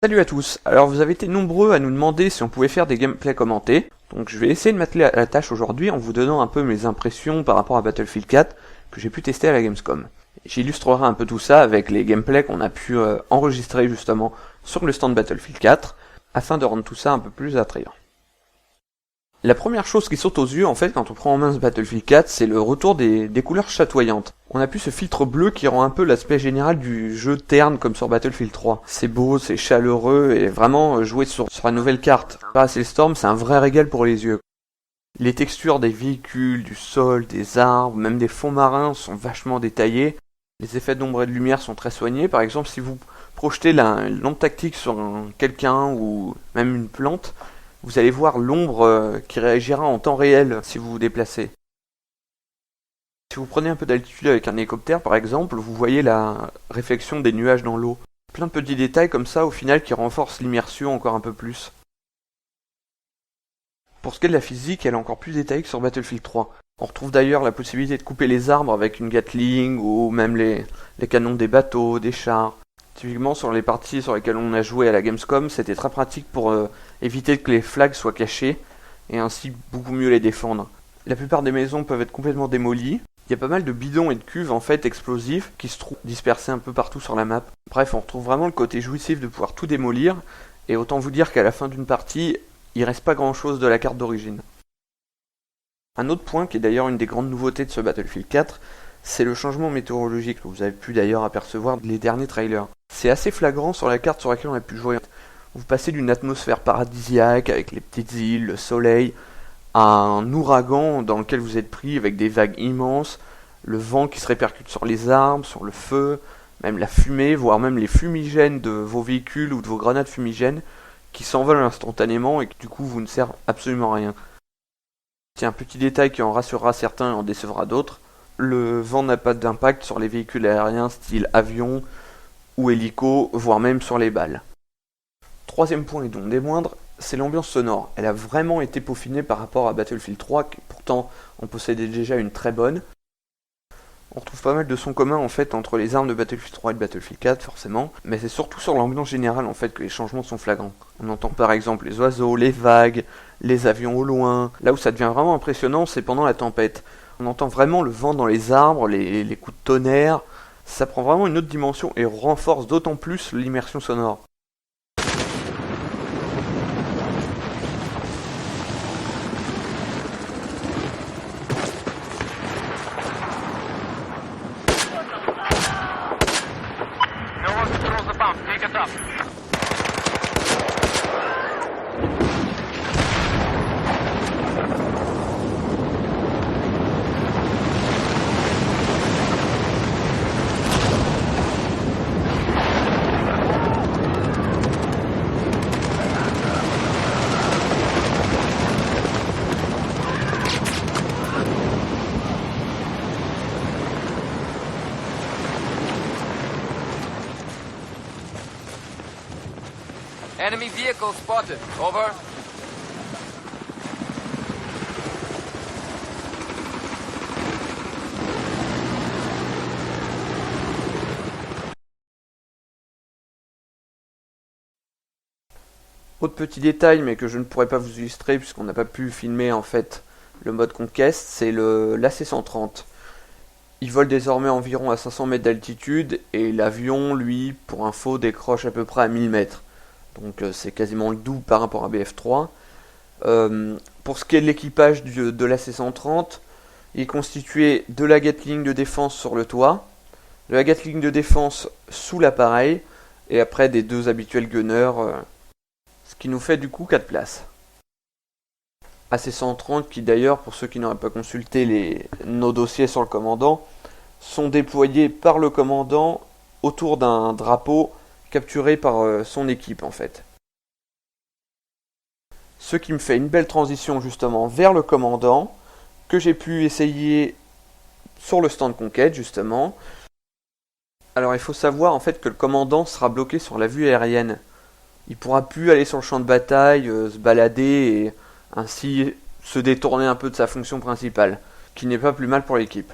Salut à tous, alors vous avez été nombreux à nous demander si on pouvait faire des gameplays commentés, donc je vais essayer de m'atteler à la tâche aujourd'hui en vous donnant un peu mes impressions par rapport à Battlefield 4 que j'ai pu tester à la Gamescom. J'illustrerai un peu tout ça avec les gameplays qu'on a pu enregistrer justement sur le stand Battlefield 4, afin de rendre tout ça un peu plus attrayant. La première chose qui saute aux yeux en fait quand on prend en main ce Battlefield 4, c'est le retour des couleurs chatoyantes. On a plus ce filtre bleu qui rend un peu l'aspect général du jeu terne comme sur Battlefield 3. C'est beau, c'est chaleureux et vraiment jouer sur la nouvelle carte. Passer le Storm, c'est un vrai régal pour les yeux. Les textures des véhicules, du sol, des arbres, même des fonds marins sont vachement détaillés. Les effets d'ombre et de lumière sont très soignés. Par exemple, si vous projetez la lampe tactique sur quelqu'un ou même une plante, vous allez voir l'ombre qui réagira en temps réel si vous vous déplacez. Si vous prenez un peu d'altitude avec un hélicoptère par exemple, vous voyez la réflexion des nuages dans l'eau. Plein de petits détails comme ça au final qui renforcent l'immersion encore un peu plus. Pour ce qui est de la physique, elle est encore plus détaillée que sur Battlefield 3. On retrouve d'ailleurs la possibilité de couper les arbres avec une Gatling ou même les canons des bateaux, des chars. Typiquement sur les parties sur lesquelles on a joué à la Gamescom, c'était très pratique pour éviter que les flags soient cachés et ainsi beaucoup mieux les défendre. La plupart des maisons peuvent être complètement démolies. Il y a pas mal de bidons et de cuves en fait explosifs qui se trouvent dispersés un peu partout sur la map. Bref, on retrouve vraiment le côté jouissif de pouvoir tout démolir et autant vous dire qu'à la fin d'une partie, il reste pas grand chose de la carte d'origine. Un autre point qui est d'ailleurs une des grandes nouveautés de ce Battlefield 4, c'est le changement météorologique que vous avez pu d'ailleurs apercevoir les derniers trailers. C'est assez flagrant sur la carte sur laquelle on a pu jouer. Vous passez d'une atmosphère paradisiaque avec les petites îles, le soleil, à un ouragan dans lequel vous êtes pris avec des vagues immenses, le vent qui se répercute sur les arbres, sur le feu, même la fumée, voire même les fumigènes de vos véhicules ou de vos grenades fumigènes qui s'envolent instantanément et qui du coup vous ne servent absolument à rien. Tiens, un petit détail qui en rassurera certains et en décevra d'autres, le vent n'a pas d'impact sur les véhicules aériens style avion ou hélico, voire même sur les balles. Troisième point et donc des moindres, c'est l'ambiance sonore. Elle a vraiment été peaufinée par rapport à Battlefield 3, qui pourtant en possédait déjà une très bonne. On retrouve pas mal de sons communs en fait entre les armes de Battlefield 3 et de Battlefield 4 forcément, mais c'est surtout sur l'ambiance générale en fait que les changements sont flagrants. On entend par exemple les oiseaux, les vagues, les avions au loin. Là où ça devient vraiment impressionnant, c'est pendant la tempête. On entend vraiment le vent dans les arbres, les coups de tonnerre. Ça prend vraiment une autre dimension et renforce d'autant plus l'immersion sonore. Enemy vehicle spotted. Over. Autre petit détail, mais que je ne pourrais pas vous illustrer puisqu'on n'a pas pu filmer en fait le mode Conquest, c'est l'AC-130. Il vole désormais environ à 500 mètres d'altitude et l'avion, lui, pour info, décroche à peu près à 1000 mètres. Donc c'est quasiment le double par rapport à BF3. Pour ce qui est de l'équipage de l'AC-130, il est constitué de la Gatling de défense sur le toit, de la Gatling de défense sous l'appareil, et après des deux habituels gunners, ce qui nous fait du coup 4 places. AC-130 qui d'ailleurs, pour ceux qui n'auraient pas consulté nos dossiers sur le commandant, sont déployés par le commandant autour d'un drapeau capturé par son équipe en fait. Ce qui me fait une belle transition justement vers le commandant, que j'ai pu essayer sur le stand Conquête justement. Alors il faut savoir en fait que le commandant sera bloqué sur la vue aérienne. Il pourra plus aller sur le champ de bataille, se balader et ainsi se détourner un peu de sa fonction principale, qui n'est pas plus mal pour l'équipe.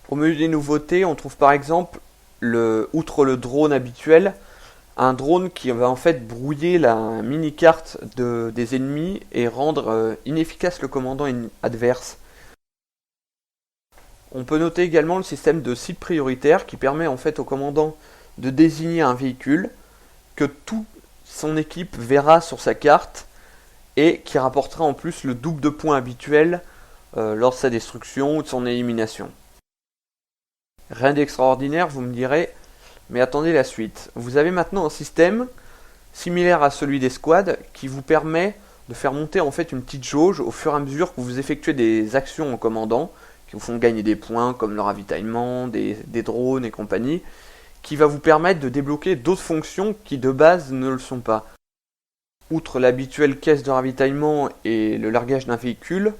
Au menu des nouveautés, on trouve par exemple, outre le drone habituel, un drone qui va en fait brouiller la mini-carte des ennemis et rendre inefficace le commandant adverse. On peut noter également le système de cible prioritaire qui permet en fait au commandant de désigner un véhicule que toute son équipe verra sur sa carte et qui rapportera en plus le double de points habituel lors de sa destruction ou de son élimination. Rien d'extraordinaire, vous me direz, mais attendez la suite. Vous avez maintenant un système similaire à celui des squads qui vous permet de faire monter en fait une petite jauge au fur et à mesure que vous effectuez des actions en commandant qui vous font gagner des points comme le ravitaillement, des drones et compagnie, qui va vous permettre de débloquer d'autres fonctions qui de base ne le sont pas. Outre l'habituelle caisse de ravitaillement et le largage d'un véhicule,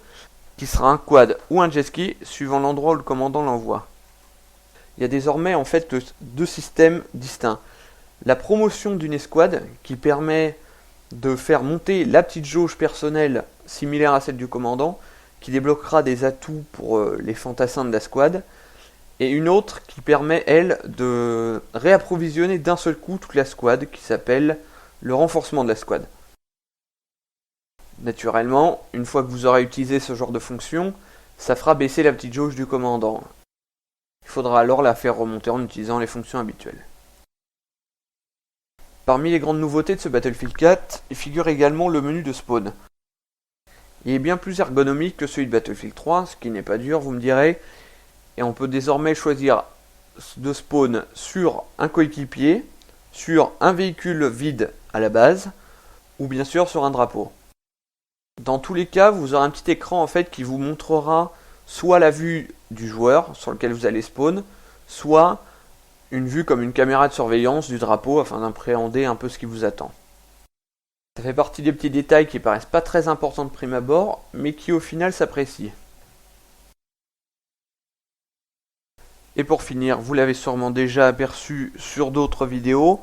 qui sera un quad ou un jet ski suivant l'endroit où le commandant l'envoie. Il y a désormais en fait deux systèmes distincts. La promotion d'une escouade qui permet de faire monter la petite jauge personnelle similaire à celle du commandant, qui débloquera des atouts pour les fantassins de la squad, et une autre qui permet, elle, de réapprovisionner d'un seul coup toute la squad, qui s'appelle le renforcement de la squad. Naturellement, une fois que vous aurez utilisé ce genre de fonction, ça fera baisser la petite jauge du commandant. Il faudra alors la faire remonter en utilisant les fonctions habituelles. Parmi les grandes nouveautés de ce Battlefield 4, il figure également le menu de spawn. Il est bien plus ergonomique que celui de Battlefield 3, ce qui n'est pas dur, vous me direz, et on peut désormais choisir de spawn sur un coéquipier, sur un véhicule vide à la base, ou bien sûr sur un drapeau. Dans tous les cas, vous aurez un petit écran en fait qui vous montrera soit la vue du joueur sur lequel vous allez spawn, soit une vue comme une caméra de surveillance du drapeau afin d'appréhender un peu ce qui vous attend. Ça fait partie des petits détails qui paraissent pas très importants de prime abord, mais qui au final s'apprécient. Et pour finir, vous l'avez sûrement déjà aperçu sur d'autres vidéos,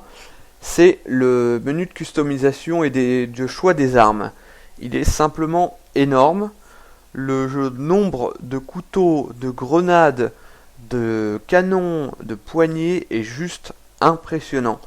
c'est le menu de customisation et de choix des armes. Il est simplement énorme. Le nombre de couteaux, de grenades, de canons, de poignées est juste impressionnant.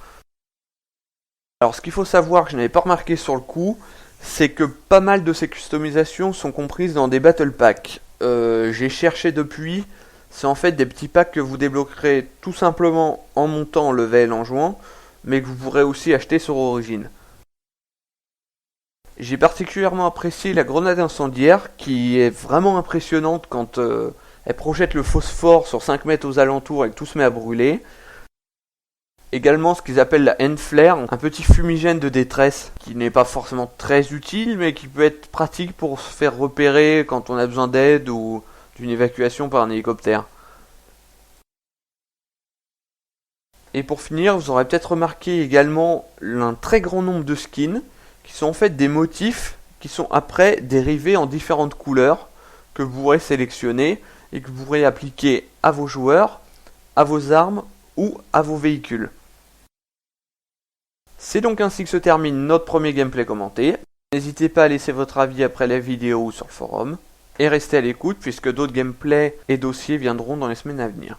Alors ce qu'il faut savoir, que je n'avais pas remarqué sur le coup, c'est que pas mal de ces customisations sont comprises dans des battle packs. J'ai cherché depuis, c'est en fait des petits packs que vous débloquerez tout simplement en montant en level, en jouant, mais que vous pourrez aussi acheter sur Origin. J'ai particulièrement apprécié la grenade incendiaire qui est vraiment impressionnante quand elle projette le phosphore sur 5 mètres aux alentours et que tout se met à brûler. Également ce qu'ils appellent la hand flare, un petit fumigène de détresse qui n'est pas forcément très utile mais qui peut être pratique pour se faire repérer quand on a besoin d'aide ou d'une évacuation par un hélicoptère. Et pour finir, vous aurez peut-être remarqué également un très grand nombre de skins qui sont en fait des motifs qui sont après dérivés en différentes couleurs que vous pourrez sélectionner et que vous pourrez appliquer à vos joueurs, à vos armes ou à vos véhicules. C'est donc ainsi que se termine notre premier gameplay commenté. N'hésitez pas à laisser votre avis après la vidéo ou sur le forum. Et restez à l'écoute puisque d'autres gameplays et dossiers viendront dans les semaines à venir.